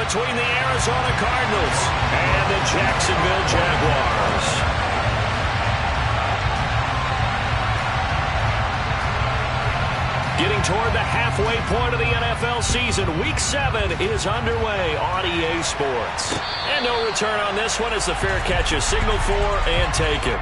between the Arizona Cardinals and the Jacksonville Jaguars. Getting toward the halfway point of the NFL season, Week 7 is underway on EA Sports. And no return on this one as the fair catch is signaled for and taken.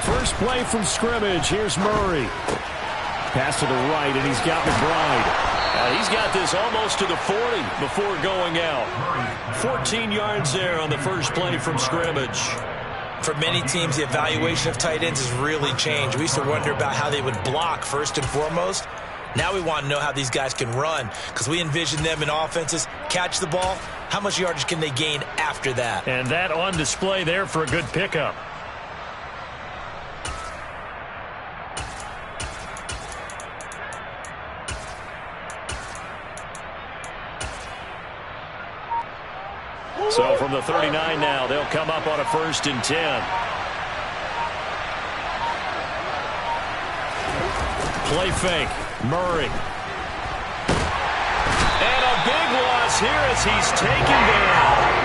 First play from scrimmage. Here's Murray. Pass to the right, and he's got McBride. He's got this almost to the 40 before going out. 14 yards there on the first play from scrimmage. For many teams, the evaluation of tight ends has really changed. We used to wonder about how they would block first and foremost. Now we want to know how these guys can run, because we envision them in offenses catch the ball. How much yardage can they gain after that? And that on display there for a good pickup. So from the 39 now, they'll come up on a 1st and 10. Play fake. Murray. And a big loss here as he's taken down.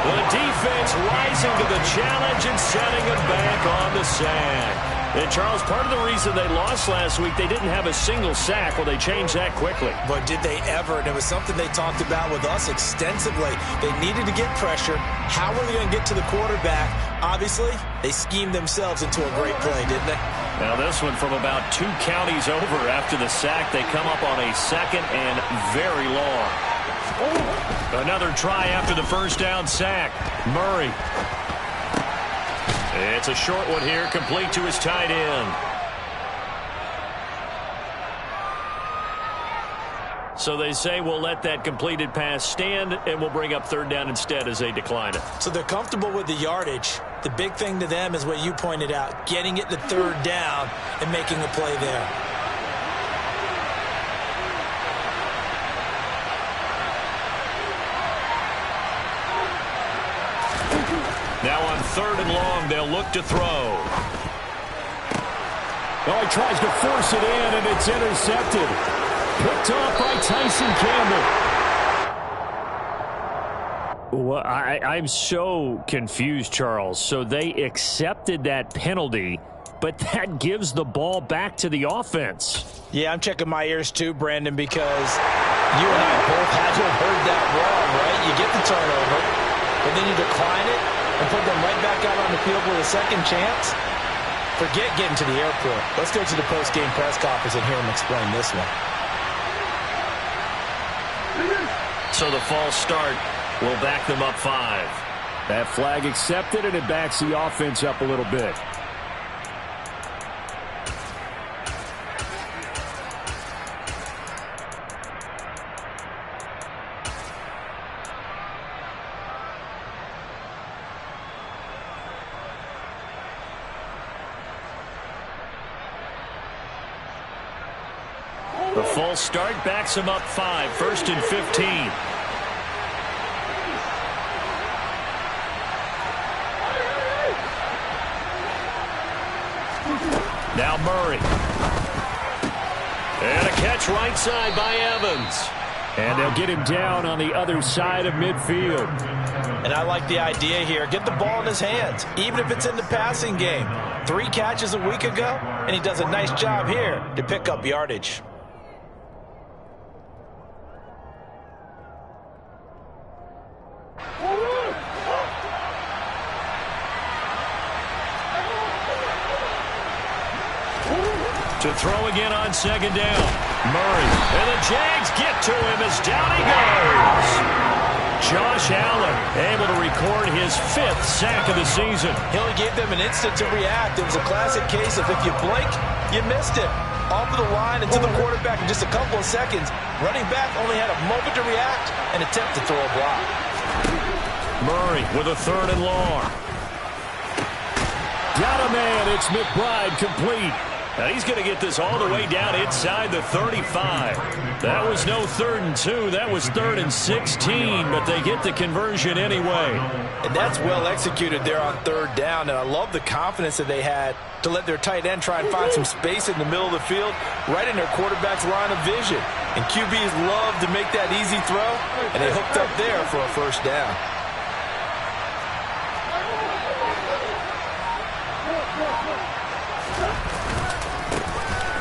The defense rising to the challenge and setting him back on the sack. And, Charles, part of the reason they lost last week, they didn't have a single sack. Well, they changed that quickly. But did they ever? And it was something they talked about with us extensively. They needed to get pressure. How were they going to get to the quarterback? Obviously, they schemed themselves into a great play, didn't they? Now, this one from about 2 counties over after the sack. They come up on a 2nd and very long. Another try after the first down sack. Murray. It's a short one here, complete to his tight end. So they say we'll let that completed pass stand, and we'll bring up 3rd down instead as they decline it. So they're comfortable with the yardage. The big thing to them is what you pointed out, getting it to 3rd down and making a play there. Now on 3rd and long, they'll look to throw. Oh, he tries to force it in, and it's intercepted. Picked off by Tyson Campbell. Well, I'm so confused, Charles. So they accepted that penalty, but that gives the ball back to the offense. Yeah, I'm checking my ears too, Brandon, because you and I both had to have heard that wrong, right? You get the turnover, but then you decline it and put them right back out on the field with a second chance. Forget getting to the airport. Let's go to the post-game press conference and hear him explain this one. So the false start will back them up 5. That flag accepted, and it backs the offense up a little bit. The false start backs him up 5, 1st and 15. Now Murray. And a catch right side by Evans. And they'll get him down on the other side of midfield. And I like the idea here. Get the ball in his hands, even if it's in the passing game. 3 catches a week ago, and he does a nice job here to pick up yardage. To throw again on 2nd down. Murray. And the Jags get to him as down he goes. Josh Allen able to record his 5th sack of the season. He only gave them an instant to react. It was a classic case of if you blink, you missed it. Off of the line and to the quarterback in just a couple of seconds. Running back only had a moment to react and attempt to throw a block. Murray with a 3rd and long. Got a man. It's McBride complete. And he's going to get this all the way down inside the 35. That was no 3rd and 2. That was 3rd and 16, but they get the conversion anyway. And that's well executed there on 3rd down. And I love the confidence that they had to let their tight end try and find some space in the middle of the field, right in their quarterback's line of vision. And QBs love to make that easy throw, and they hooked up there for a 1st down.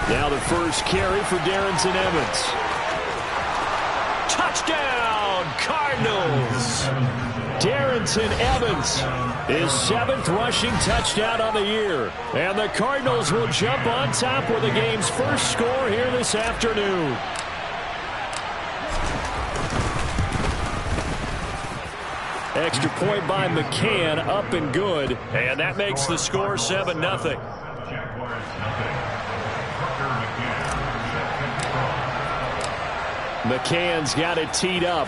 Now the first carry for Darrington Evans. Touchdown, Cardinals! Darrington Evans, his 7th rushing touchdown on the year. And the Cardinals will jump on top with the game's first score here this afternoon. Extra point by McCann, up and good. And that makes the score 7-0. McCann's got it teed up.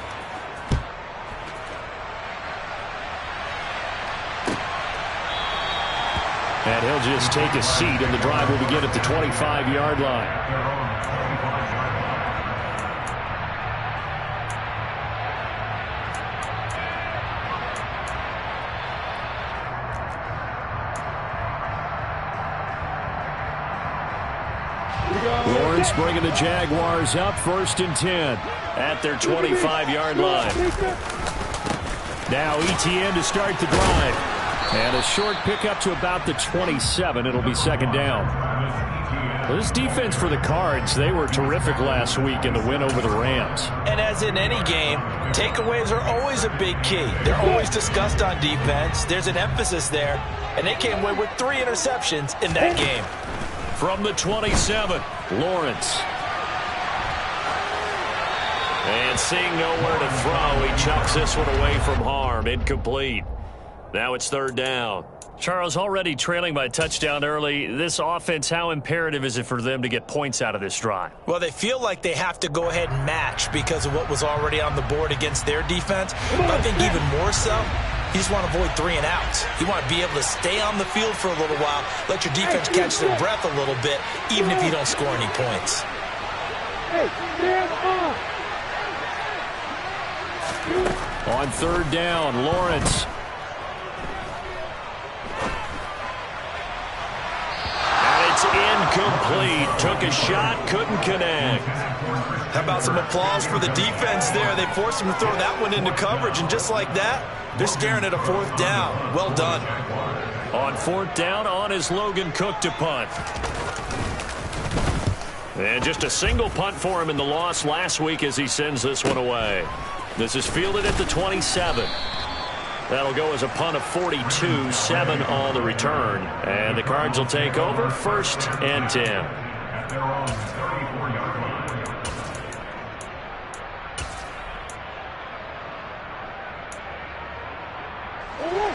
And he'll just take a seat, and the drive will begin at the 25-yard line. Lawrence bringing the Jaguars up 1st and 10 at their 25-yard line. Now ETN to start the drive. And a short pickup to about the 27. It'll be 2nd down. Well, this defense for the Cards, they were terrific last week in the win over the Rams. And as in any game, takeaways are always a big key. They're always discussed on defense. There's an emphasis there. And they came away with 3 interceptions in that game. From the 27, Lawrence. And seeing nowhere to throw, he chucks this one away from harm. Incomplete. Now it's 3rd down. Charles, already trailing by a touchdown early. This offense, how imperative is it for them to get points out of this drive? Well, they feel like they have to go ahead and match because of what was already on the board against their defense. But I think even more so, you just want to avoid 3 and outs. You want to be able to stay on the field for a little while, let your defense catch their breath a little bit, even if you don't score any points. On 3rd down, Lawrence. And it's incomplete. Took a shot, couldn't connect. How about some applause for the defense there? They forced him to throw that one into coverage, and just like that, they're staring at a 4th down. Well done. On 4th down, on is Logan Cook to punt. And just a single punt for him in the loss last week as he sends this one away. This is fielded at the 27. That'll go as a punt of 42, 7 on the return. And the Cards will take over 1st and 10.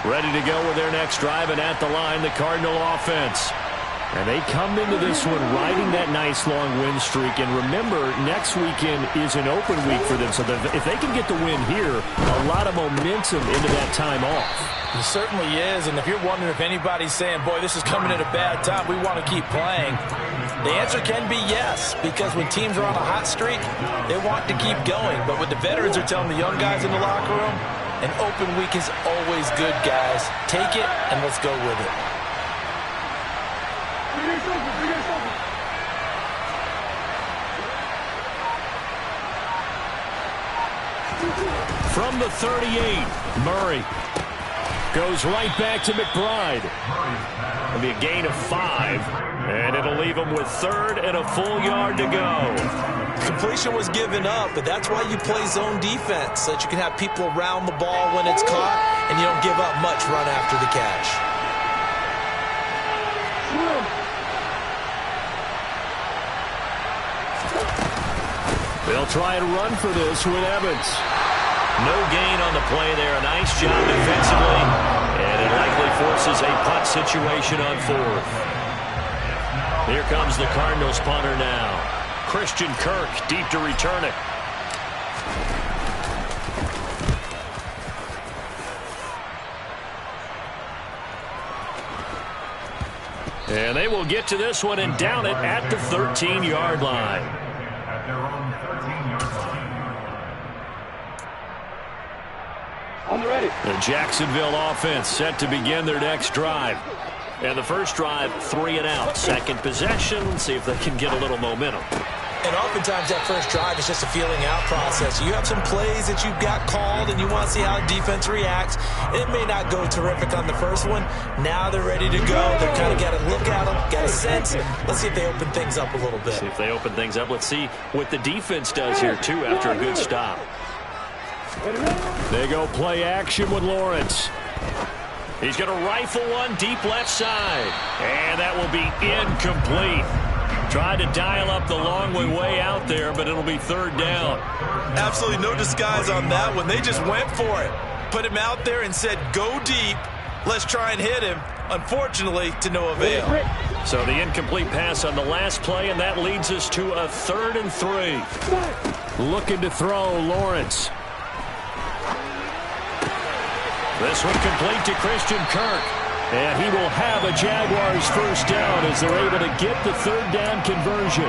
Ready to go with their next drive, and at the line, the Cardinal offense. And they come into this one riding that nice long win streak. And remember, next weekend is an open week for them. So if they can get the win here, a lot of momentum into that time off. It certainly is. And if you're wondering if anybody's saying, boy, this is coming at a bad time, we want to keep playing, the answer can be yes. Because when teams are on a hot streak, they want to keep going. But what the veterans are telling the young guys in the locker room, an open week is always good, guys. Take it, and let's go with it. From the 38, Murray goes right back to McBride. It'll be a gain of 5, and it'll leave him with 3rd and a full yard to go. Completion was given up, but that's why you play zone defense, so that you can have people around the ball when it's caught, and you don't give up much run after the catch. They'll try and run for this with Evans. No gain on the play there. A nice job defensively. And it likely forces a punt situation on fourth. Here comes the Cardinals punter now. Christian Kirk deep to return it. And they will get to this one and down it at the 13-yard line. The Jacksonville offense set to begin their next drive. And the first drive, 3 and out. Second possession, see if they can get a little momentum. And oftentimes that first drive is just a feeling out process. You have some plays that you've got called and you want to see how the defense reacts. It may not go terrific on the first one. Now they're ready to go. They're kind of got to look at them, got a sense. Let's see if they open things up a little bit. See if they open things up. Let's see what the defense does here, too, after a good stop. They go play action with Lawrence. He's going to rifle one deep left side. And that will be incomplete. Tried to dial up the long way out there, but it'll be third down. Absolutely no disguise on that one. They just went for it. Put him out there and said, go deep. Let's try and hit him. Unfortunately, to no avail. So the incomplete pass on the last play, and that leads us to a 3rd and 3. Looking to throw, Lawrence. This one complete to Christian Kirk. And he will have a Jaguars first down as they're able to get the third down conversion.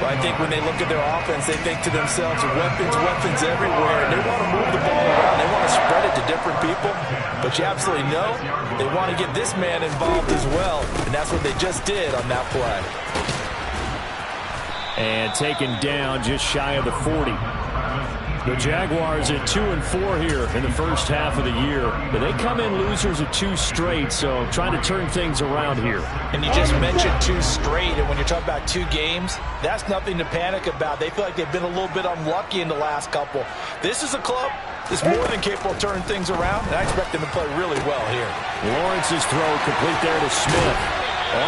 Well, I think when they look at their offense, they think to themselves, weapons everywhere. And they want to move the ball around. They want to spread it to different people. But you absolutely know they want to get this man involved as well. And that's what they just did on that play. And taken down just shy of the 40. The Jaguars at 2-4 here in the first half of the year. But they come in losers of 2 straight, so trying to turn things around here. And you just mentioned 2 straight, and when you're talking about 2 games, that's nothing to panic about. They feel like they've been a little bit unlucky in the last couple. This is a club that's more than capable of turning things around, and I expect them to play really well here. Lawrence's throw complete there to Smith.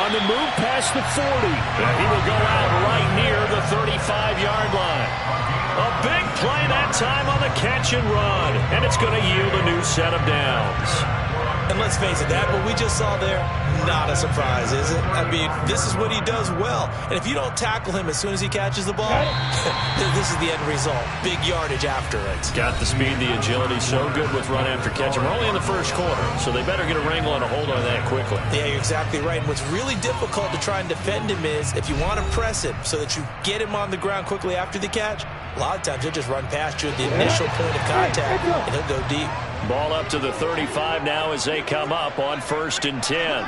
On the move past the 40. And he will go out right near the 35-yard line. A big play that time on the catch and run. And it's going to yield a new set of downs. And let's face it, that what we just saw there, not a surprise, is it? I mean, this is what he does well. And if you don't tackle him as soon as he catches the ball, this is the end result. Big yardage after it. Got the speed, the agility, so good with run after catch. And we're only in the first quarter, so they better get a wrangle and a hold on that quickly. Yeah, you're exactly right. And what's really difficult to try and defend him is if you want to press him so that you get him on the ground quickly after the catch, a lot of times he'll just run past you at the initial point of contact, and he'll go deep. Ball up to the 35 now as they come up on 1st and 10.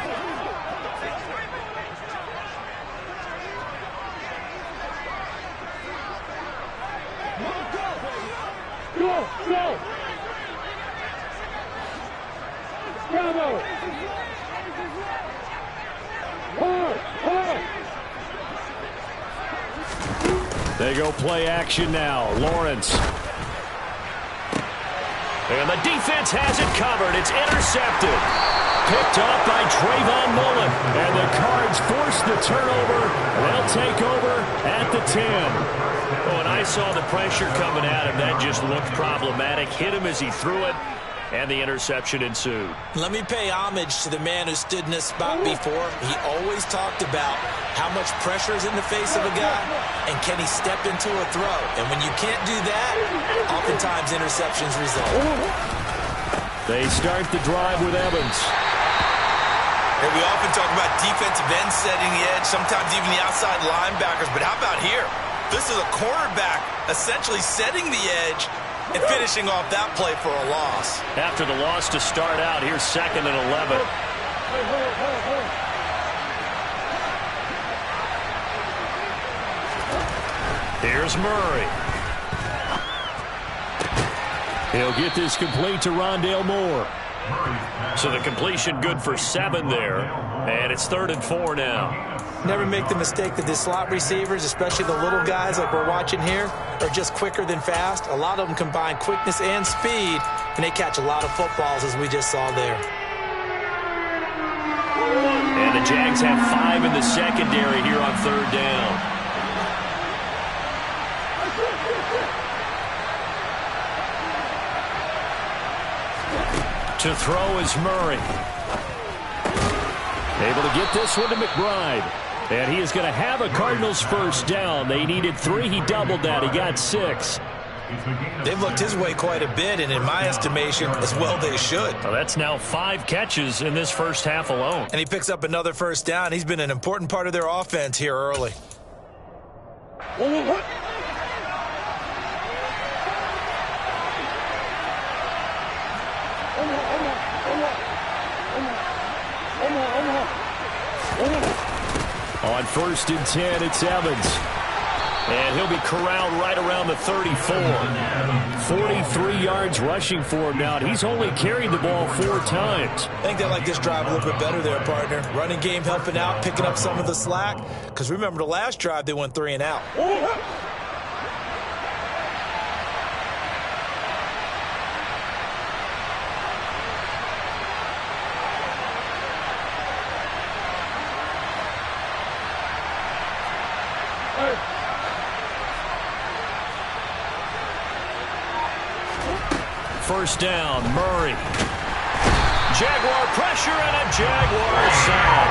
They go play action now. Lawrence. And the defense has it covered. It's intercepted. Picked up by Trayvon Mullen. And the Cards force the turnover. They'll take over at the 10. Oh, and I saw the pressure coming at him. That just looked problematic. Hit him as he threw it. And the interception ensued. Let me pay homage to the man who stood in this spot before. He always talked about how much pressure is in the face of a guy, and can he step into a throw. And when you can't do that, oftentimes interceptions result. They start the drive with Evans. And we often talk about defensive ends setting the edge, sometimes even the outside linebackers. But how about here? This is a cornerback essentially setting the edge and finishing off that play for a loss. After the loss to start out, here's 2nd and 11. Here's Murray. He'll get this complete to Rondale Moore. So the completion good for 7 there. And it's 3rd and 4 now. Never make the mistake that the slot receivers, especially the little guys like we're watching here, are just quicker than fast. A lot of them combine quickness and speed, and they catch a lot of footballs, as we just saw there. And the Jags have 5 in the secondary here on 3rd down. To throw is Murray. Able to get this one to McBride. And he is going to have a Cardinals first down. They needed 3. He doubled that. He got 6. They've looked his way quite a bit, and in my estimation, as well they should. Well, that's now 5 catches in this first half alone. And he picks up another first down. He's been an important part of their offense here early. On 1st and 10, it's Evans. And he'll be corralled right around the 34. 43 yards rushing for him now. And he's only carried the ball 4 times. I think they like this drive a little bit better there, partner. Running game helping out, picking up some of the slack. Because remember, the last drive, they went 3 and out. First down, Murray. Jaguar pressure and a Jaguar sack.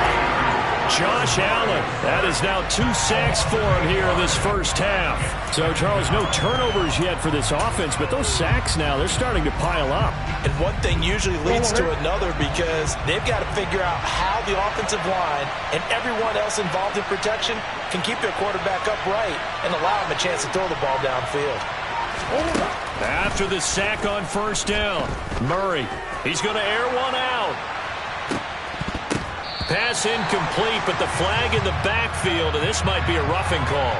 Josh Allen. That is now 2 sacks for him here in this first half. So, Charles, no turnovers yet for this offense, but those sacks now, they're starting to pile up. And one thing usually leads to another because they've got to figure out how the offensive line and everyone else involved in protection can keep their quarterback upright and allow him a chance to throw the ball downfield. After the sack on first down, Murray, he's going to air one out. Pass incomplete, but the flag in the backfield, and this might be a roughing call.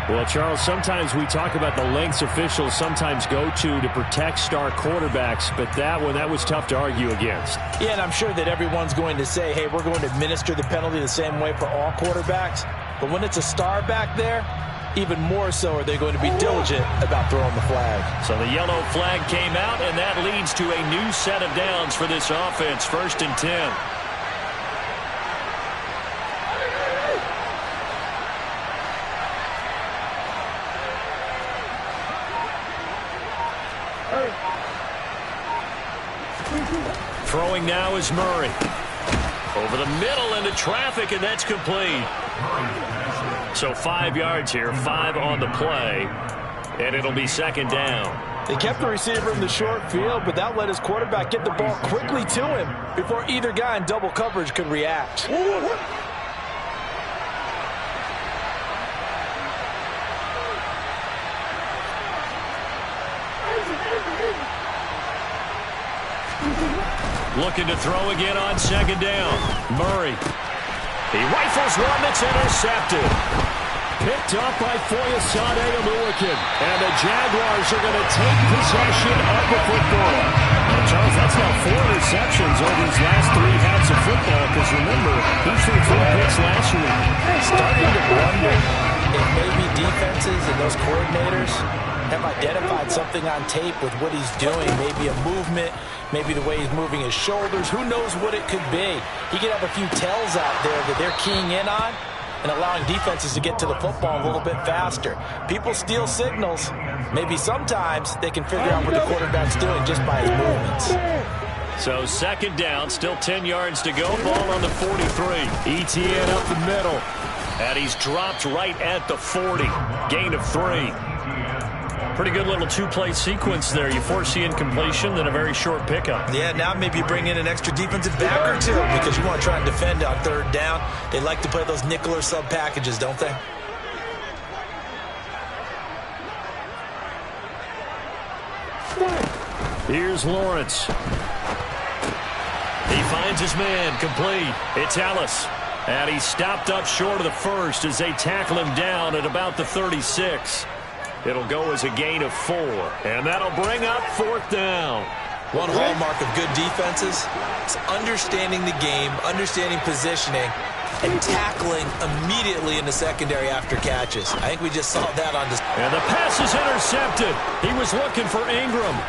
Well, Charles, sometimes we talk about the lengths officials sometimes go to protect star quarterbacks, but that one, that was tough to argue against. Yeah, and I'm sure that everyone's going to say, hey, we're going to administer the penalty the same way for all quarterbacks. But when it's a star back there, even more so are they going to be diligent about throwing the flag. So the yellow flag came out, and that leads to a new set of downs for this offense. 1st and 10. Throwing now is Murray. Over the middle into traffic, and that's complete. So 5 yards here, 5 on the play, and it'll be 2nd down. They kept the receiver in the short field, but that let his quarterback get the ball quickly to him before either guy in double coverage could react. Looking to throw again on 2nd down. Murray. He rifles one that's intercepted. Picked up by Foyesade Aluakin. And the Jaguars are going to take possession of the football. And Charles, that's now 4 interceptions over his last 3 halves of football. Because remember, he threw 4 picks last week. Starting to wonder if maybe defenses and those coordinators have identified something on tape with what he's doing. Maybe a movement, maybe the way he's moving his shoulders. Who knows what it could be? He could have a few tells out there that they're keying in on and allowing defenses to get to the football a little bit faster. People steal signals. Maybe sometimes they can figure out what the quarterback's doing just by his movements. So 2nd down, still 10 yards to go. Ball on the 43. ETN up the middle. And he's dropped right at the 40. Gain of 3. Pretty good little 2-play sequence there. You force the incompletion, then a very short pickup. Yeah, now maybe you bring in an extra defensive back or 2 because you want to try and defend on 3rd down. They like to play those nickel or sub packages, don't they? Here's Lawrence. He finds his man, complete. It's Ellis. And he's stopped up short of the 1st as they tackle him down at about the 36. It'll go as a gain of 4. And that'll bring up 4th down. One hallmark of good defenses is understanding the game, understanding positioning, and tackling immediately in the secondary after catches. I think we just saw that on this. And the pass is intercepted. He was looking for Ingram.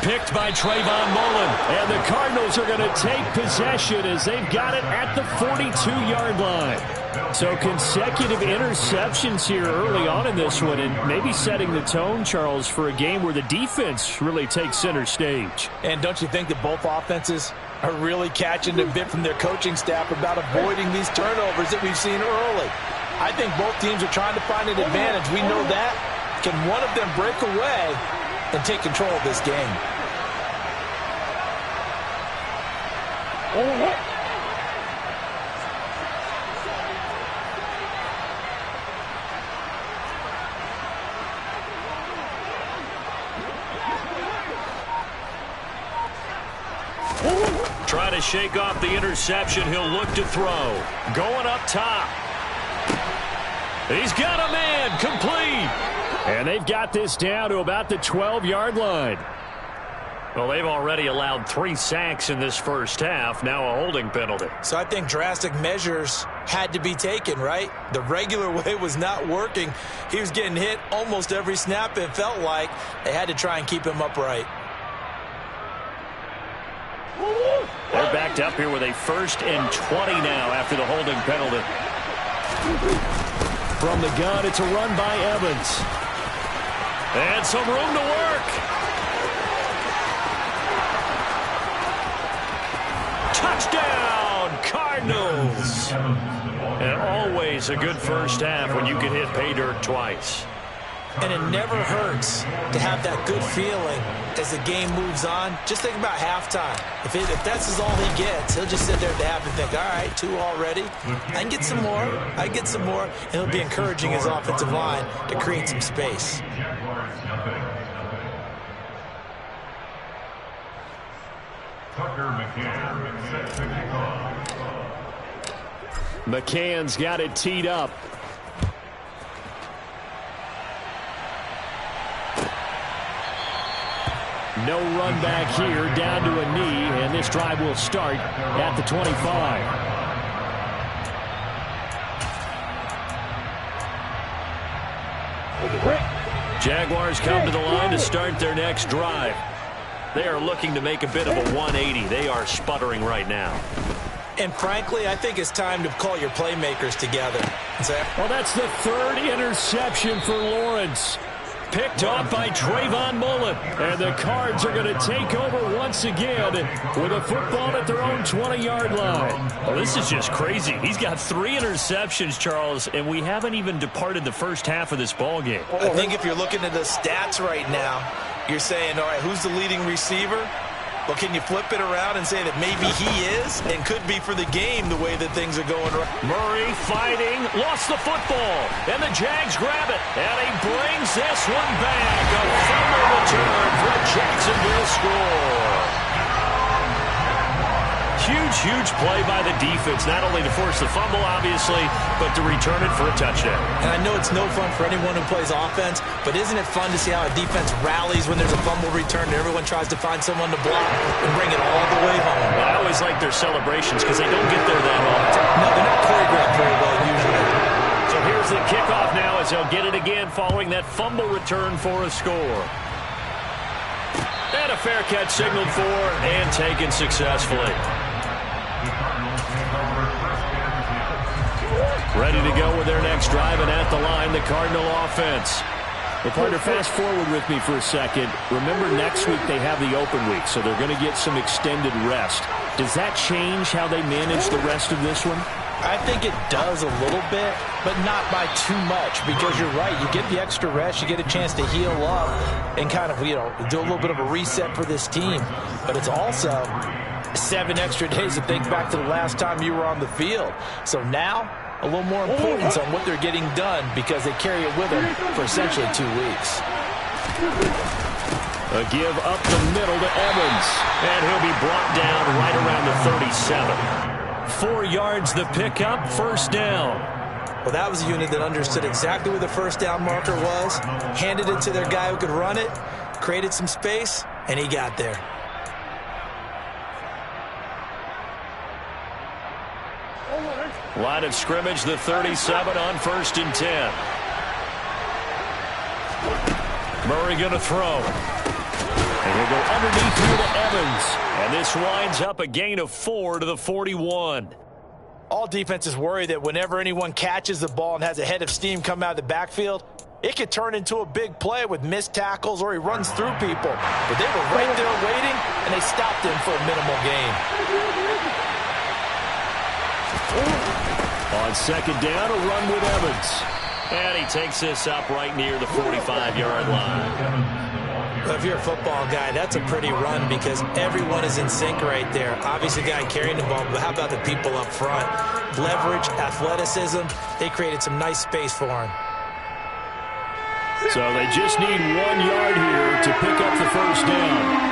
Picked by Trayvon Mullen. And the Cardinals are going to take possession as they've got it at the 42-yard line. So consecutive interceptions here early on in this one, and maybe setting the tone, Charles, for a game where the defense really takes center stage. And don't you think that both offenses are really catching a bit from their coaching staff about avoiding these turnovers that we've seen early? I think both teams are trying to find an advantage. We know that. Can one of them break away and take control of this game? Trying to shake off the interception. He'll look to throw. Going up top. He's got a man. Complete. And they've got this down to about the 12-yard line. Well, they've already allowed 3 sacks in this first half. Now a holding penalty. So I think drastic measures had to be taken, right? The regular way was not working. He was getting hit almost every snap, it felt like. They had to try and keep him upright. They're backed up here with a 1st and 20 now after the holding penalty. From the gun, it's a run by Evans. And some room to work. Touchdown, Cardinals. And always a good first half when you can hit pay dirt twice. And it never hurts to have that good feeling as the game moves on. Just think about halftime. If that's all he gets, he'll just sit there at the half and think, all right, 2 already. I can get some more. I get some more. And he'll be encouraging his offensive line to create some space. McCann's got it teed up. No run back here, down to a knee, and this drive will start at the 25. Jaguars come to the line to start their next drive. They are looking to make a bit of a 180. They are sputtering right now. And frankly, I think it's time to call your playmakers together. Well, that's the 3rd interception for Lawrence. Picked off by Trayvon Mullen. And the Cards are going to take over once again with a football at their own 20-yard line. Well, this is just crazy. He's got 3 interceptions, Charles, and we haven't even departed the first half of this ball game. I think if you're looking at the stats right now, you're saying, all right, who's the leading receiver? Well, can you flip it around and say that maybe he is and could be for the game the way that things are going right? Murray fighting, lost the football, and the Jags grab it. And he brings this one back. A fumble return for a Jacksonville score. Huge play by the defense, not only to force the fumble, obviously, but to return it for a touchdown. And I know it's no fun for anyone who plays offense, but isn't it fun to see how a defense rallies when there's a fumble return and everyone tries to find someone to block and bring it all the way home? I always like their celebrations because they don't get there that often. No, they're not choreographed very well usually. So here's the kickoff now as they'll get it again following that fumble return for a score. And a fair catch signaled for and taken successfully. Ready to go with their next drive, and at the line, the Cardinal offense. Well, partner, fast forward with me for a second. Remember, next week they have the open week, so they're going to get some extended rest. Does that change how they manage the rest of this one? I think it does a little bit, but not by too much, because you're right. You get the extra rest, you get a chance to heal up and kind of, do a little bit of a reset for this team. But it's also 7 extra days to think back to the last time you were on the field. So now, a little more importance on what they're getting done because they carry it with them for essentially 2 weeks. A give up the middle to Evans. And he'll be brought down right around the 37. 4 yards the pickup, first down. Well, that was a unit that understood exactly where the first down marker was, handed it to their guy who could run it, created some space, and he got there. Line of scrimmage, the 37 on 1st and 10. Murray going to throw. And he'll go underneath here to Evans. And this winds up a gain of 4 to the 41. All defenses worry that whenever anyone catches the ball and has a head of steam come out of the backfield, it could turn into a big play with missed tackles or he runs through people. But they were right there waiting, and they stopped him for a minimal gain. On second down, a run with Evans. And he takes this up right near the 45-yard line. Well, if you're a football guy, that's a pretty run because everyone is in sync right there. Obviously, the guy carrying the ball, but how about the people up front? Leverage, athleticism, they created some nice space for him. So they just need 1 yard here to pick up the first down.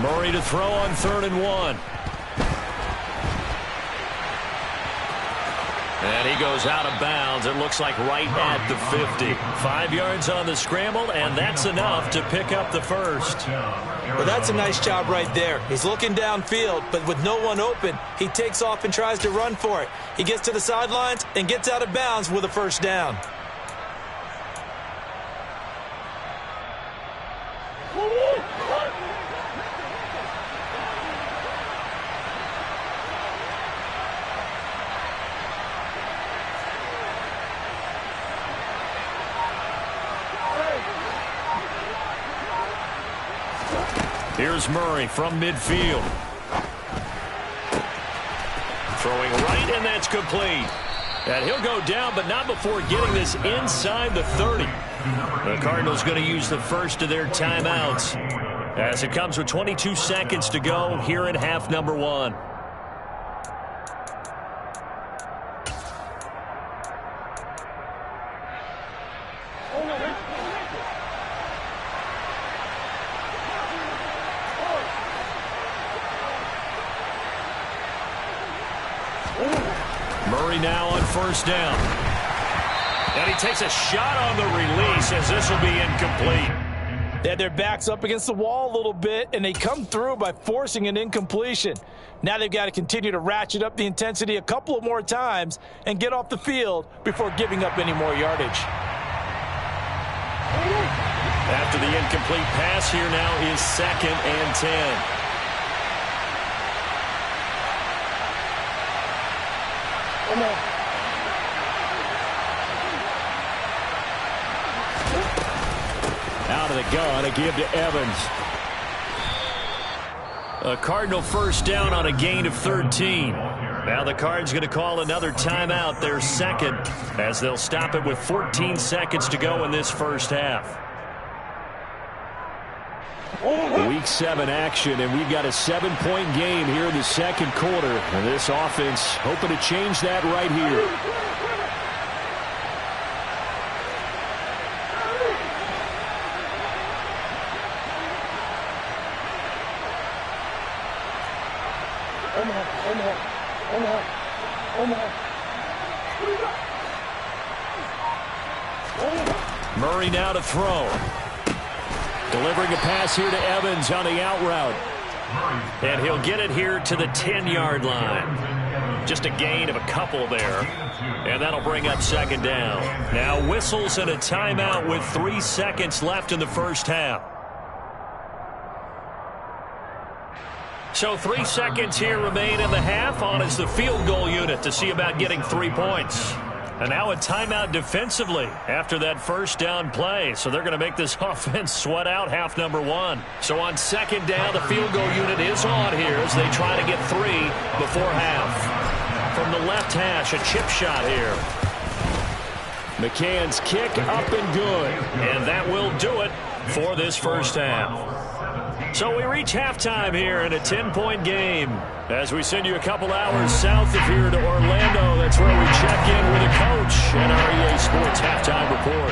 Murray to throw on 3rd and 1. And he goes out of bounds. It looks like right at the 50. 5 yards on the scramble, and that's enough to pick up the first. Well, that's a nice job right there. He's looking downfield, but with no one open, he takes off and tries to run for it. He gets to the sidelines and gets out of bounds with a first down. Here's Murray from midfield. Throwing right, and that's complete. And he'll go down, but not before getting this inside the 30. The Cardinals going to use the first of their timeouts as it comes with 22 seconds to go here in half number 1. Murray now on first down. And he takes a shot on the release as this will be incomplete. They had their backs up against the wall a little bit, and they come through by forcing an incompletion. Now they've got to continue to ratchet up the intensity a couple of more times and get off the field before giving up any more yardage. After the incomplete pass, here now is 2nd and 10. Out of the gun, a give to Evans. A Cardinal first down on a gain of 13. Now the Cards going to call another timeout, their second, as they'll stop it with 14 seconds to go in this first half. Week 7 action, and we've got a 7-point game here in the second quarter. And this offense hoping to change that right here. Murray now to throw. Delivering a pass here to Evans on the out route. And he'll get it here to the 10-yard line. Just a gain of a couple there. And that'll bring up second down. Now whistles and a timeout with 3 seconds left in the first half. So 3 seconds here remain in the half. On is the field goal unit to see about getting 3 points. And now a timeout defensively after that first down play. So they're going to make this offense sweat out half number 1. So on second down, the field goal unit is on here as they try to get 3 before half. From the left hash, a chip shot here. McCann's kick up and good. And that will do it for this first half. So we reach halftime here in a 10-point game. As we send you a couple hours south of here to Orlando, that's where we check in with a coach and our EA Sports Halftime Report.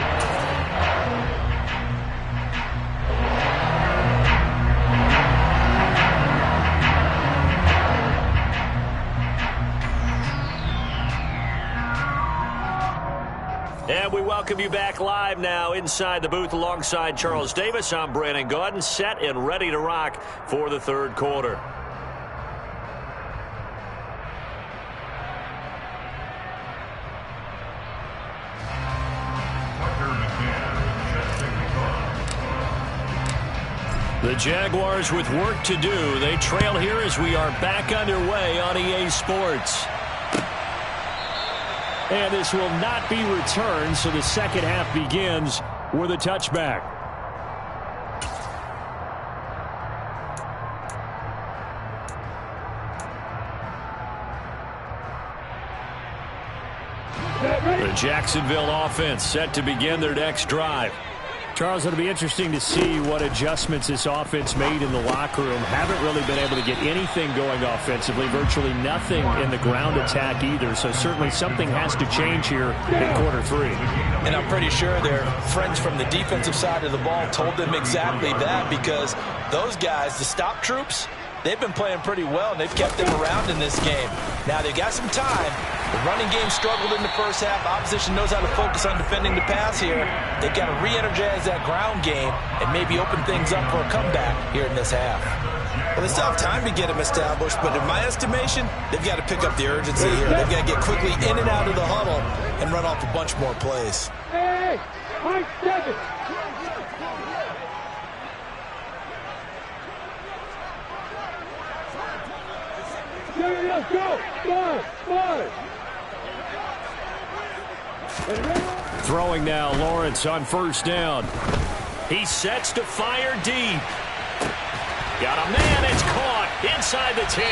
And we welcome you back live now inside the booth alongside Charles Davis. I'm Brandon Gaudin, set and ready to rock for the third quarter. The Jaguars with work to do. They trail here as we are back underway on EA Sports. And this will not be returned, so the second half begins with a touchback. The Jacksonville offense set to begin their next drive. Charles, it'll be interesting to see what adjustments this offense made in the locker room. Haven't really been able to get anything going offensively, virtually nothing in the ground attack either. So certainly something has to change here in quarter three. And I'm pretty sure their friends from the defensive side of the ball told them exactly that, because those guys, the stop troops, they've been playing pretty well, and they've kept them around in this game. Now, they've got some time. The running game struggled in the first half. Opposition knows how to focus on defending the pass here. They've got to re-energize that ground game and maybe open things up for a comeback here in this half. Well, they still have time to get them established, but in my estimation, they've got to pick up the urgency here. They've got to get quickly in and out of the huddle and run off a bunch more plays. Hey, Mike 7. Let's go! Five. Throwing now, Lawrence on first down. He sets to fire deep. Got a man, it's caught inside the 10.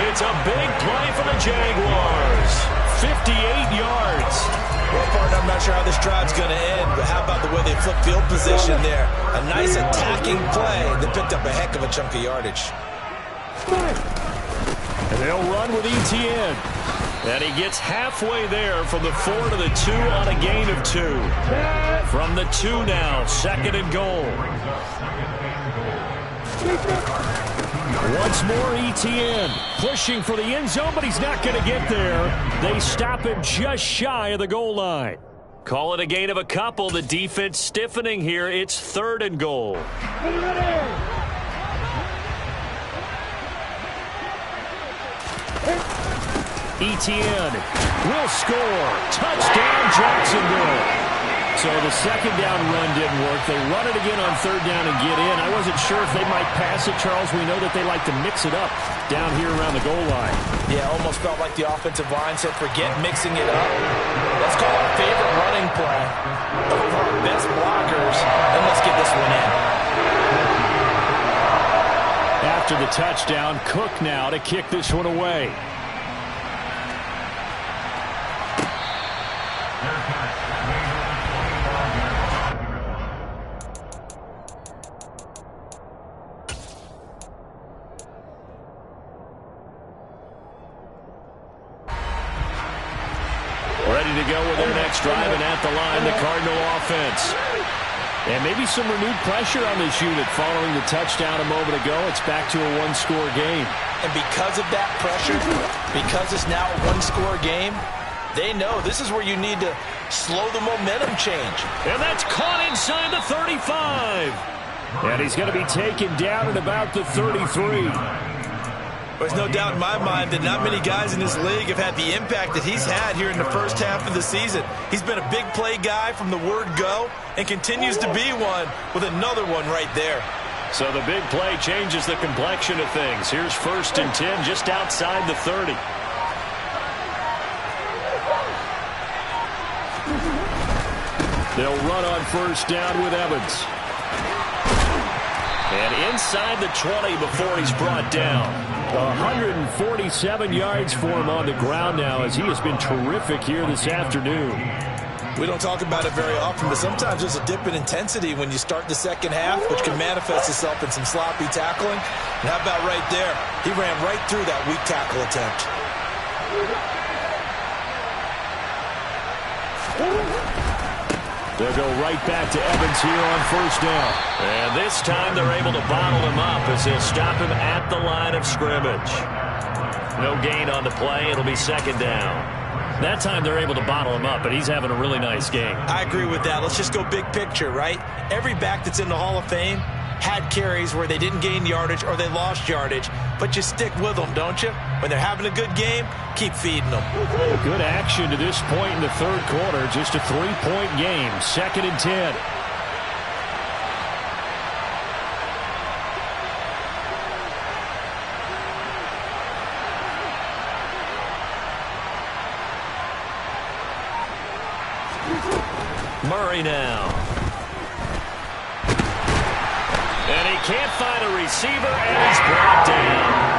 It's a big play for the Jaguars. 58 yards. Well, partner, I'm not sure how this drive's going to end, but how about the way they flip field position there? A nice attacking play that picked up a heck of a chunk of yardage. And they'll run with ETN. And he gets halfway there from the 4 to the 2 on a gain of 2. From the 2 now, second and goal. Once more ETN pushing for the end zone, but he's not going to get there. They stop him just shy of the goal line. Call it a gain of a couple. The defense stiffening here. It's third and goal. ETN will score. Touchdown, Jacksonville. So the second down run didn't work. They run it again on third down and get in. I wasn't sure if they might pass it, Charles. We know that they like to mix it up down here around the goal line. Yeah, almost felt like the offensive line said, forget mixing it up. Let's call our favorite running play over our best blockers, and let's get this one in. After the touchdown, Cook now to kick this one away. Ready to go with their next drive, and at the line, the Cardinal offense. And maybe some renewed pressure on this unit following the touchdown a moment ago. It's back to a one-score game. And because of that pressure, because it's now a one-score game, they know this is where you need to slow the momentum change. And that's caught inside the 35. And he's going to be taken down at about the 33. There's no doubt in my mind that not many guys in this league have had the impact that he's had here in the first half of the season. He's been a big play guy from the word go and continues to be one with another one right there. So the big play changes the complexion of things. Here's first and 10 just outside the 30. They'll run on first down with Evans. And inside the 20 before he's brought down. 147 yards for him on the ground now, as he has been terrific here this afternoon. We don't talk about it very often, but sometimes there's a dip in intensity when you start the second half, which can manifest itself in some sloppy tackling. And how about right there? He ran right through that weak tackle attempt. They'll go right back to Evans here on first down. And this time they're able to bottle him up as they'll stop him at the line of scrimmage. No gain on the play. It'll be second down. That time they're able to bottle him up, but he's having a really nice game. I agree with that. Let's just go big picture, right? Every back that's in the Hall of Fame had carries where they didn't gain yardage or they lost yardage, but you stick with them, don't you? When they're having a good game, keep feeding them. Good action to this point in the third quarter. Just a 3-point game. Second and 10. Murray now. And he can't find a receiver, and he's brought down.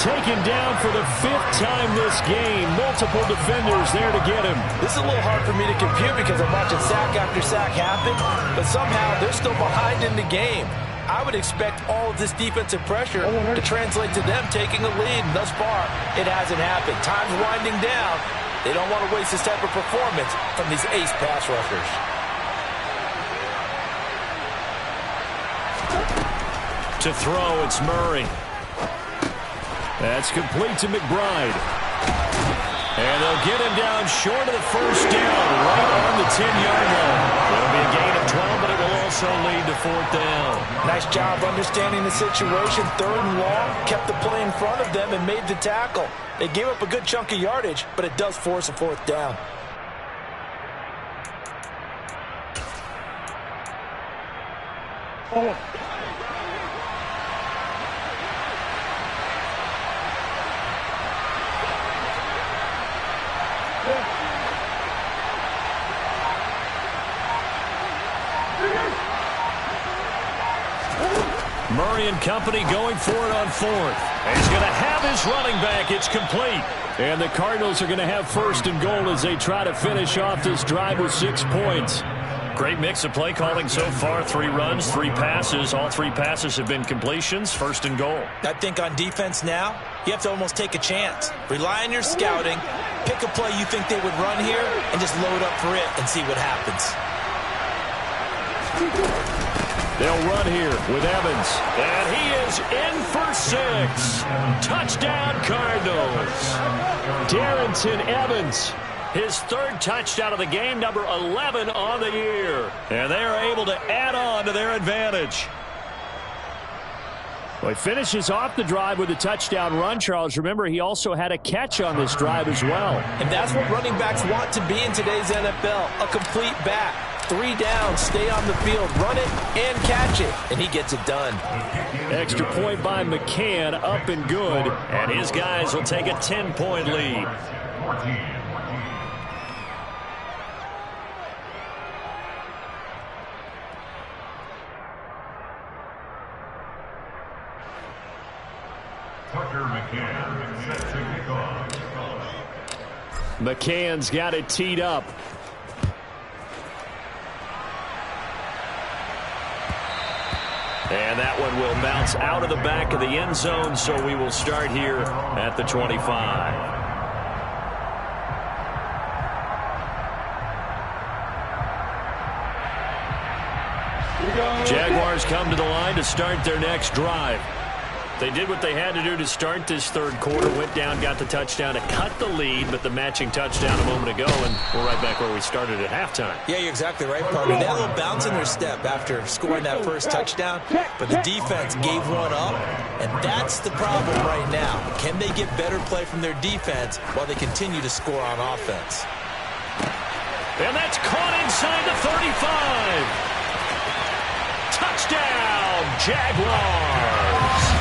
Taken down for the 5th time this game. Multiple defenders there to get him. This is a little hard for me to compute because I'm watching sack after sack happen, but somehow they're still behind in the game. I would expect all of this defensive pressure to translate to them taking a lead. And thus far, it hasn't happened. Time's winding down. They don't want to waste this type of performance from these ace pass rushers. To throw, it's Murray. That's complete to McBride. And they'll get him down short of the first down, right on the 10-yard line. It'll be a gain of 12, but it will also lead to 4th down. Nice job understanding the situation. 3rd and long, kept the play in front of them and made the tackle. They gave up a good chunk of yardage, but it does force a 4th down. Murray and company going for it on 4th. And he's going to have his running back. It's complete. And the Cardinals are going to have 1st and goal as they try to finish off this drive with 6 points. Great mix of play calling so far. 3 runs, 3 passes. All 3 passes have been completions. 1st and goal. I think on defense now, you have to almost take a chance. Rely on your scouting. Pick a play you think they would run here and just load up for it and see what happens. They'll run here with Evans. And he is in for 6. Touchdown, Cardinals. Darrington Evans. His 3rd touchdown of the game, number 11 on the year. And they are able to add on to their advantage. Well, he finishes off the drive with a touchdown run, Charles. Remember, he also had a catch on this drive as well. And that's what running backs want to be in today's NFL, a complete back. 3 downs, stay on the field, run it, and catch it. And he gets it done. Extra point by McCann, up and good. And his guys will take a 10-point lead. McCann's got it teed up. And that one will bounce out of the back of the end zone, so we will start here at the 25. Jaguars come to the line to start their next drive. They did what they had to do to start this 3rd quarter, went down, got the touchdown to cut the lead, but the matching touchdown a moment ago, and we're right back where we started at halftime. Yeah, you're exactly right, partner. They had a little bounce in their step after scoring that first touchdown, but the defense gave one up, and that's the problem right now. Can they get better play from their defense while they continue to score on offense? And that's caught inside the 35. Touchdown, Jaguars.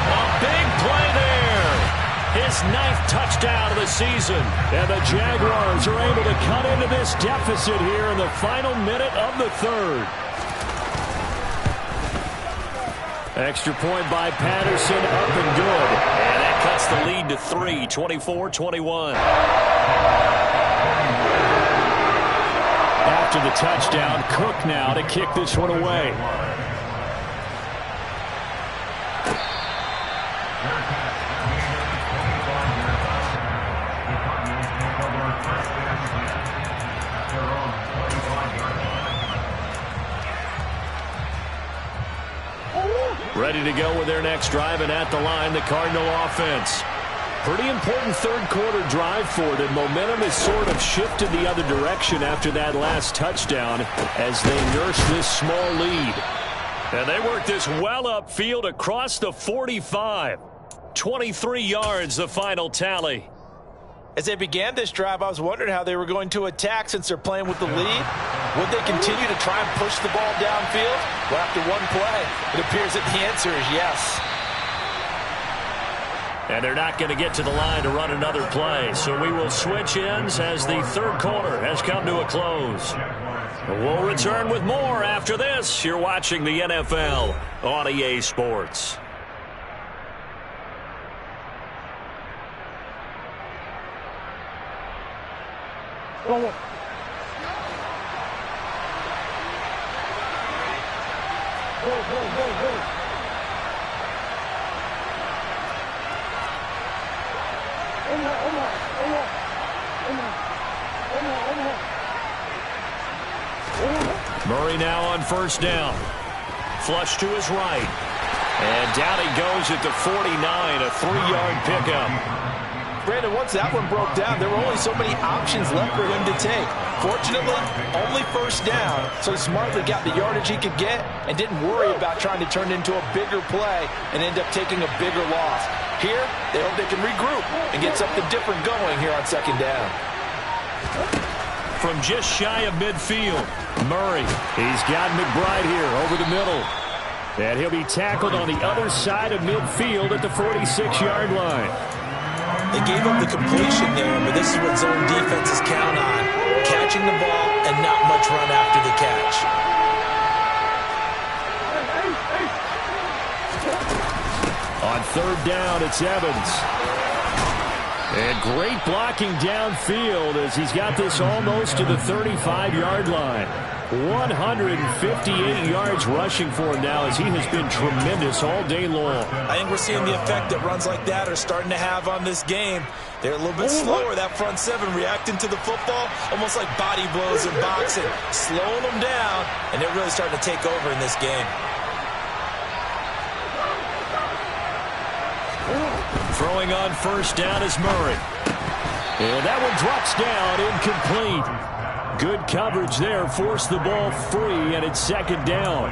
A big play there. His 9th touchdown of the season. And the Jaguars are able to cut into this deficit here in the final minute of the 3rd. Extra point by Patterson, up and good. And that cuts the lead to 3, 24-21. After the touchdown, Cook now to kick this one away. Ready to go with their next drive, and at the line, the Cardinal offense. Pretty important 3rd quarter drive for them. Momentum has sort of shifted the other direction after that last touchdown as they nurse this small lead. And they work this well upfield across the 45. 23 yards, the final tally. As they began this drive, I was wondering how they were going to attack since they're playing with the lead. Would they continue to try and push the ball downfield? Well, after one play, it appears that the answer is yes. And they're not going to get to the line to run another play. So we will switch ends as the third quarter has come to a close. We'll return with more after this. You're watching the NFL on EA Sports. Go, go, go. Murray now on first down. Flush to his right. And down he goes at the 49, a 3-yard pickup. Brandon, once that one broke down, there were only so many options left for him to take. Fortunately, only first down, so he smartly got the yardage he could get and didn't worry about trying to turn it into a bigger play and end up taking a bigger loss. Here, they hope they can regroup and get something different going here on second down. From just shy of midfield, Murray. He's got McBride here over the middle. And he'll be tackled on the other side of midfield at the 46-yard line. They gave up the completion there, but this is what zone defenses count on. Catching the ball and not much run after the catch. On third down, it's Evans. And great blocking downfield as he's got this almost to the 35-yard line. 158 yards rushing for him now as he has been tremendous all day long. I think we're seeing the effect that runs like that are starting to have on this game. They're a little bit slower, that front seven, reacting to the football, almost like body blows in boxing, slowing them down, and they're really starting to take over in this game. Throwing on first down is Murray. And that one drops down, incomplete. Good coverage there, forced the ball free, and it's second down.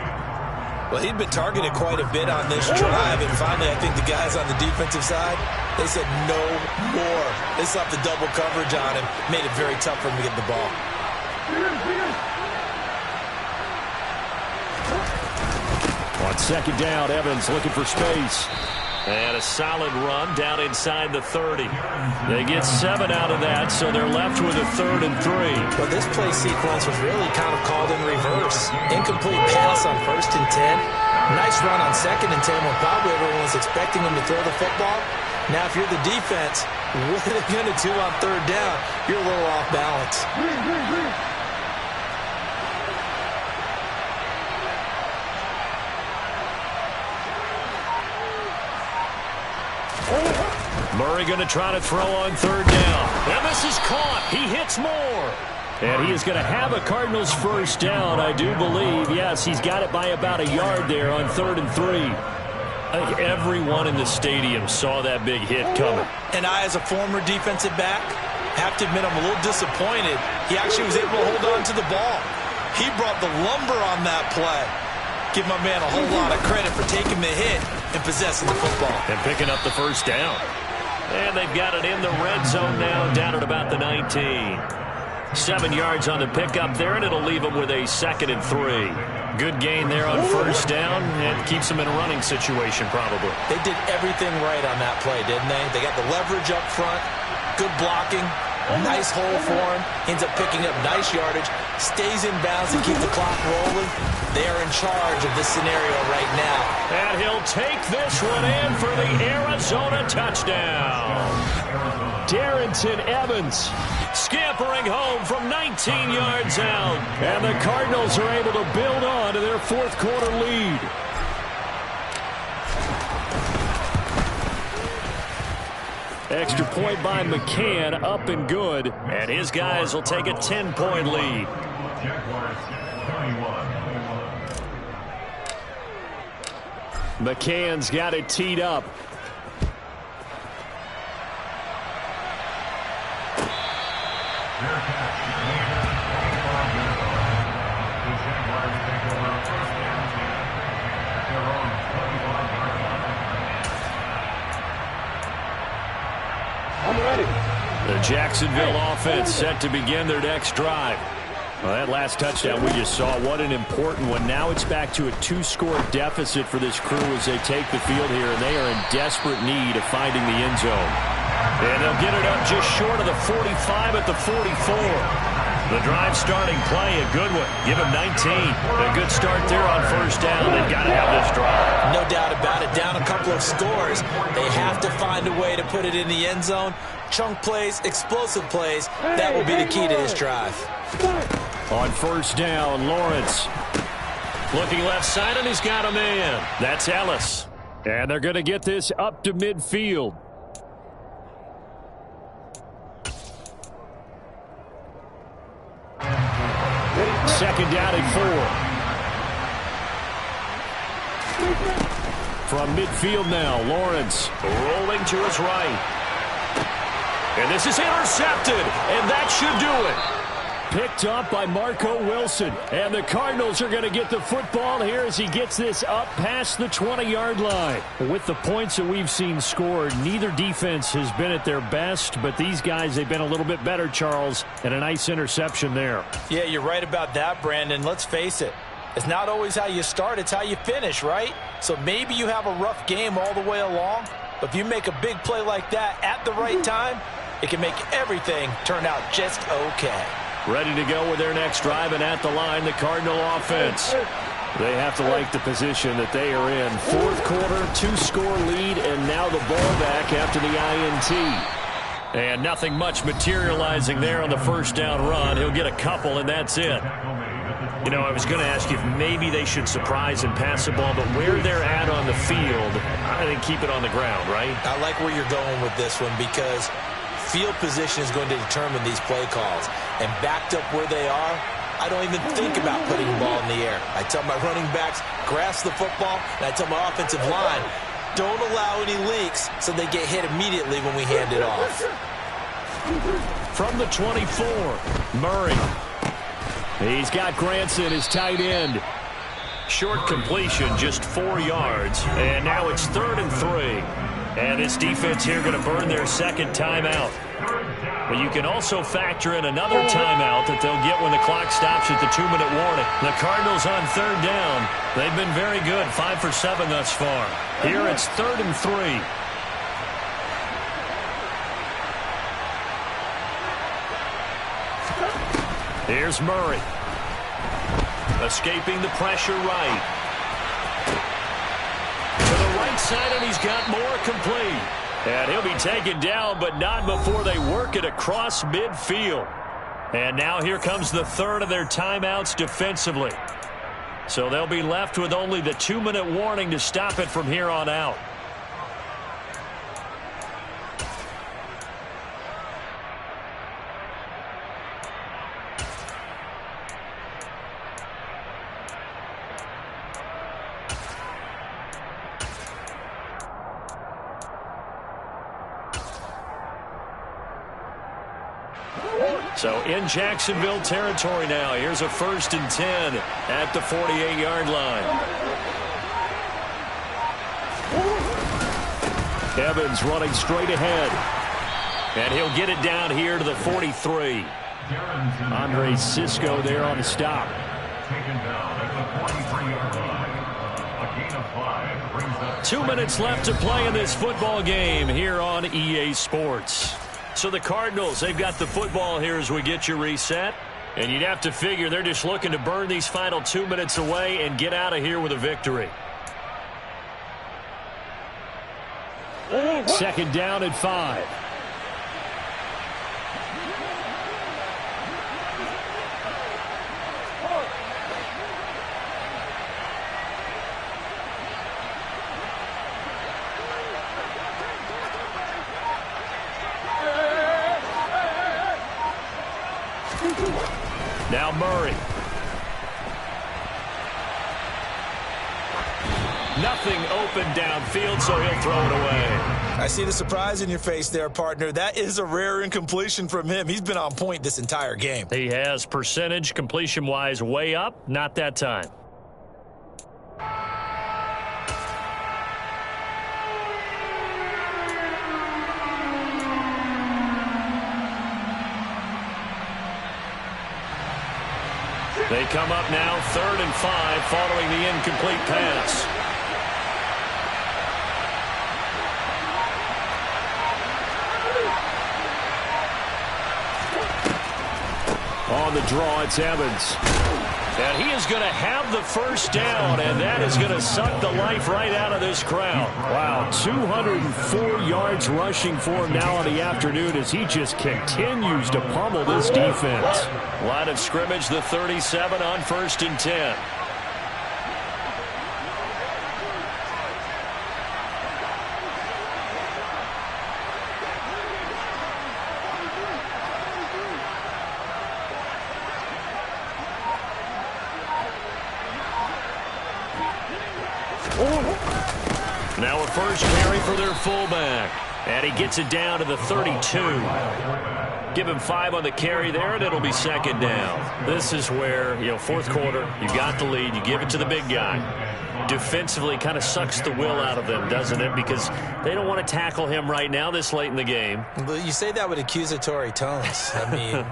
Well, he'd been targeted quite a bit on this drive, and finally I think the guys on the defensive side, they said no more. They slapped the double coverage on him, made it very tough for him to get the ball. On second down, Evans looking for space. And a solid run down inside the 30. They get 7 out of that, so they're left with a 3rd and 3. Well, this play sequence was really kind of called in reverse. Incomplete pass on 1st and 10. Nice run on 2nd and 10 when probably everyone was expecting him to throw the football. Now, if you're the defense, what are they going to do on 3rd down? You're a little off balance. Murray going to try to throw on 3rd down. And this is caught. He hits more. And he is going to have a Cardinals first down, I do believe. Yes, he's got it by about a yard there on 3rd and 3. I think everyone in the stadium saw that big hit coming. And I, as a former defensive back, have to admit I'm a little disappointed. He actually was able to hold on to the ball. He brought the lumber on that play. Give my man a whole lot of credit for taking the hit and possessing the football. And picking up the first down. And they've got it in the red zone now, down at about the 19. 7 yards on the pickup there, and it'll leave them with a 2nd and 3. Good gain there on first down, and keeps them in a running situation probably. They did everything right on that play, didn't they? They got the leverage up front, good blocking, nice hole for him, ends up picking up nice yardage, stays in bounds to keep the clock rolling. They are in charge of this scenario right now. And he'll take this one in for the Arizona touchdown. Darrington Evans scampering home from 19 yards out. And the Cardinals are able to build on to their 4th quarter lead. Extra point by McCann, up and good. And his guys will take a 10-point lead. McCann's got it teed up. I'm ready. The Jacksonville offense set to begin their next drive. Well, that last touchdown we just saw, what an important one. Now it's back to a 2-score deficit for this crew as they take the field here, and they are in desperate need of finding the end zone. And they'll get it up just short of the 45 at the 44. The drive starting play, a good one. Give him 19. A good start there on first down. They've got to have this drive. No doubt about it. Down a couple of scores. They have to find a way to put it in the end zone. Chunk plays, explosive plays. That will be the key to this drive. On first down, Lawrence. Looking left side, and he's got a man. That's Ellis. And they're going to get this up to midfield. Second down and 4. From midfield now, Lawrence rolling to his right. And this is intercepted, and that should do it. Picked up by Marco Wilson. And the Cardinals are going to get the football here as he gets this up past the 20-yard line. With the points that we've seen scored, neither defense has been at their best, but these guys, they've been a little bit better, Charles, and a nice interception there. Yeah, you're right about that, Brandon. Let's face it. It's not always how you start, it's how you finish, right? So maybe you have a rough game all the way along, but if you make a big play like that at the right time, it can make everything turn out just okay. Ready to go with their next drive, and at the line, the Cardinal offense. They have to like the position that they are in. Fourth quarter, 2-score lead, and now the ball back after the INT. And nothing much materializing there on the first down run. He'll get a couple, and that's it. You know, I was going to ask you if maybe they should surprise and pass the ball, but where they're at on the field, I think keep it on the ground, right? I like where you're going with this one because field position is going to determine these play calls. And backed up where they are, I don't even think about putting the ball in the air. I tell my running backs, grasp the football, and I tell my offensive line, don't allow any leaks so they get hit immediately when we hand it off. From the 24, Murray. He's got Granson, his tight end. Short completion, just 4 yards. And now it's 3rd and 3. And this defense here going to burn their second timeout. But you can also factor in another timeout that they'll get when the clock stops at the 2-minute warning. The Cardinals on 3rd down. They've been very good, 5 for 7 thus far. Here it's 3rd and 3. Here's Murray. Escaping the pressure right. To the right side, and he's got more complete. And he'll be taken down, but not before they work it across midfield. And now here comes the 3rd of their timeouts defensively. So they'll be left with only the 2-minute warning to stop it from here on out. So in Jacksonville territory now. Here's a 1st and 10 at the 48-yard line. Evans running straight ahead. And he'll get it down here to the 43. Andre Cisco there on the stop. Taken down at the 43-yard line. A gain of 5 brings up 2 minutes left to play in this football game here on EA Sports. So the Cardinals, they've got the football here as we get you reset. And you'd have to figure they're just looking to burn these final 2 minutes away and get out of here with a victory. 2nd down and 5. Now Murray. Nothing open downfield, so he'll throw it away. I see the surprise in your face there, partner. That is a rare incompletion from him. He's been on point this entire game. He has percentage completion-wise way up, not that time. They come up now 3rd and 5 following the incomplete pass. On the draw, it's Evans. And he is going to have the first down, and that is going to suck the life right out of this crowd. Wow, 204 yards rushing for him now in the afternoon as he just continues to pummel this defense. Line of scrimmage, the 37 on 1st and 10. Now a first carry for their fullback. And he gets it down to the 32. Give him 5 on the carry there, and it'll be 2nd down. This is where, 4th quarter, you got the lead, you give it to the big guy. Defensively kind of sucks the will out of them, doesn't it? Because they don't want to tackle him right now this late in the game. But you say that with accusatory tones. I mean,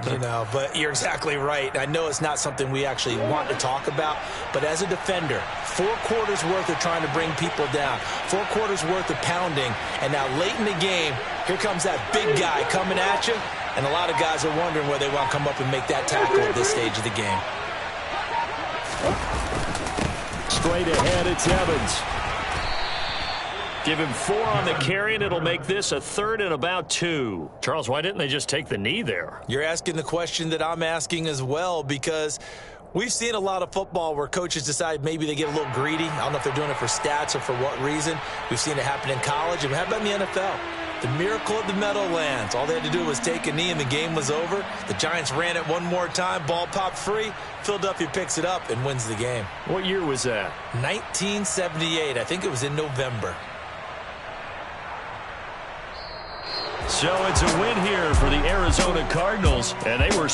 but you're exactly right. I know it's not something we actually want to talk about, but as a defender, 4 quarters worth of trying to bring people down, 4 quarters worth of pounding, and now late in the game, here comes that big guy coming at you, and a lot of guys are wondering where they want to come up and make that tackle at this stage of the game. Straight ahead, it's Evans. Give him 4 on the carry, and it'll make this a 3rd and about 2. Charles, why didn't they just take the knee there? You're asking the question that I'm asking as well, because we've seen a lot of football where coaches decide maybe they get a little greedy. I don't know if they're doing it for stats or for what reason. We've seen it happen in college, and how about in the NFL? The miracle of the Meadowlands. All they had to do was take a knee, and the game was over. The Giants ran it one more time. Ball popped free. Philadelphia picks it up and wins the game. What year was that? 1978. I think it was in November. So it's a win here for the Arizona Cardinals, and they were